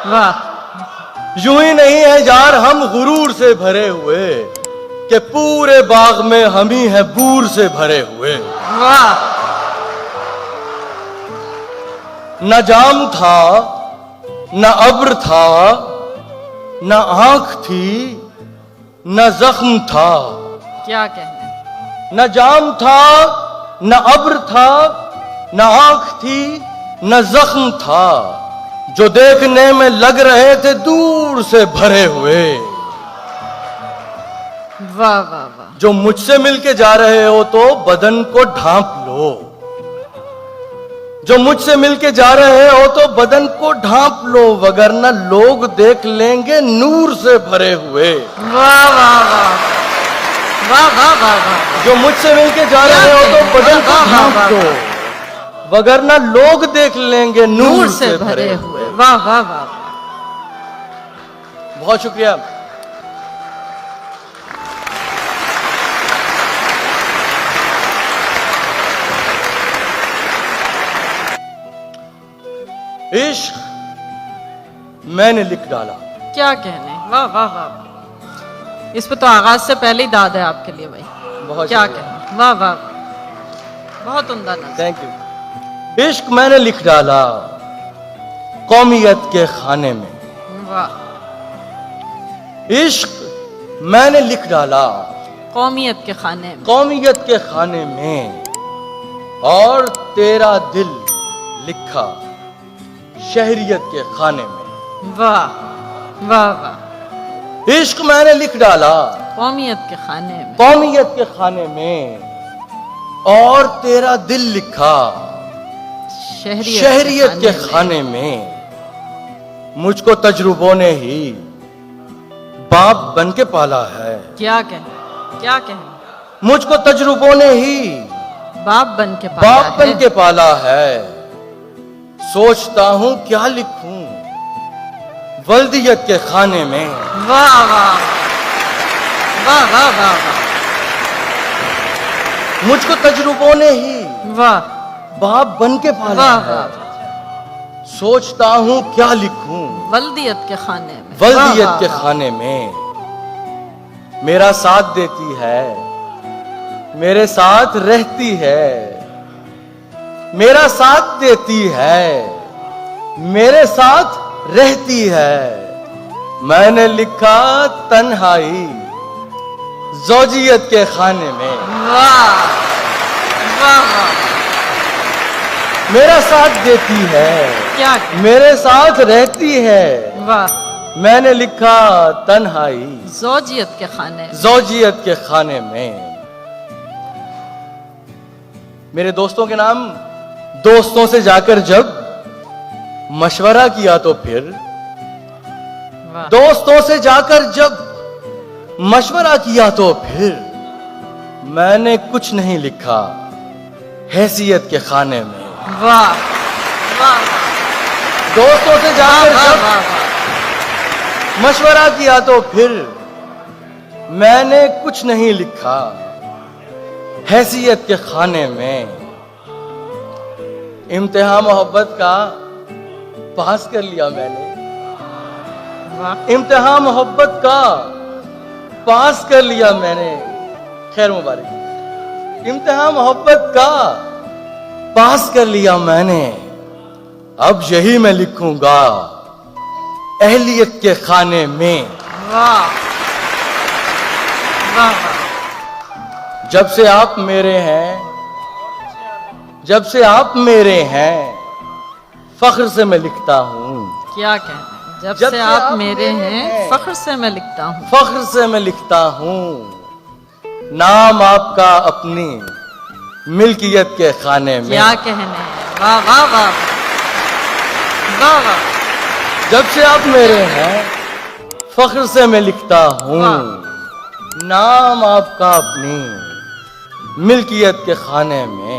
वाह। यूं ही नहीं है यार हम गुरूर से भरे हुए कि पूरे बाग में हम ही हैं बूर से भरे हुए। वाह। न जाम था न अब्र था न आंख थी न जख्म था। क्या कहने। न जाम था न अब्र था न आंख थी न जख्म था, जो देखने में लग रहे थे दूर से भरे हुए। वाह वाह वाह। जो मुझसे मिलके जा रहे हो तो बदन को ढांप लो, जो मुझसे मिलके जा रहे हो तो बदन को ढांप लो, वगरना लोग देख लेंगे नूर से भरे हुए। वाह वाह वाह वाह वाह वाह वाह। जो मुझसे मिलके जा रहे हो तो बदन को ढांप लो, वगरना लोग देख लेंगे नूर से भरे हुए। वाह वाह वाह। बहुत शुक्रिया। इश्क मैंने लिख डाला। क्या कहने। वाह वाह वाह। इस पे तो आगाज से पहले ही दाद है आपके लिए भाई। बहुत क्या शुक्रिया। कहने। वाह वाह। बहुत उम्दा नज़र। Thank you. इश्क मैंने लिख डाला कौमियत के खाने में। वाह। इश्क मैंने लिख डाला कौमियत के खाने में। कौमियत के खाने में, और तेरा दिल लिखा शहरियत के खाने में। वाह वाह वाह। इश्क मैंने लिख डाला कौमियत के खाने में। कौमियत के खाने में, और तेरा दिल लिखा शहरियत के खाने में। मुझको तजुर्बों ने ही बाप बन के पाला है। क्या कहने। क्या कहने। मुझको तजुर्बों ने ही बाप बन के पाला बाप बन है। के पाला है। सोचता हूं क्या लिखूं वल्दियत के खाने में। वाह वाह वाह वाह वाह वाह। मुझको तजुर्बों ने ही वाह बाप बन के पाला वाह है। वाह। सोचता हूं क्या लिखूं वल्दियत के खाने में। वल्दियत वाह, के वाह, खाने में। मेरा साथ देती है, मेरे साथ रहती है, मेरा साथ देती है, मेरे साथ रहती है। मैंने लिखा तन्हाई ज़ौजियत के खाने में। वाह वाह वाह। मेरा साथ देती है, क्या। मेरे साथ रहती है। वाह। मैंने लिखा तन्हाई ज़ौजियत के खाने। ज़ौजियत के खाने में। मेरे दोस्तों के नाम दोस्तों से जाकर जब मशवरा किया तो फिर, वाह। दोस्तों से जाकर जब मशवरा किया तो फिर, मैंने कुछ नहीं लिखा हैसियत के खाने में। वाह वाह। दोस्तों से जाकर वाह जब वाह वाह। मशवरा किया तो फिर, मैंने कुछ नहीं लिखा हैसियत के खाने में। इम्तिहान मोहब्बत का पास कर लिया मैंने। वाह। इम्तिहान मोहब्बत का पास कर लिया मैंने। खैर मुबारक। इम्तिहान मोहब्बत का पास कर लिया मैंने। अब यही मैं लिखूंगा अहलियत के खाने में। वाह वाह वाह। जब से आप मेरे हैं, जब से आप मेरे हैं, फख्र से मैं लिखता हूं। क्या कहना। जब से आप मेरे हैं, फख्र से मैं लिखता हूँ। फख्र से मैं लिखता हूं। नाम आपका अपनी मिल्कियत के खाने में। क्या कहने। वाह वाह वाह वाह वाह। जब से आप मेरे हैं, फख्र से मैं लिखता हूं। नाम आपका अपनी मिल्कियत के खाने में।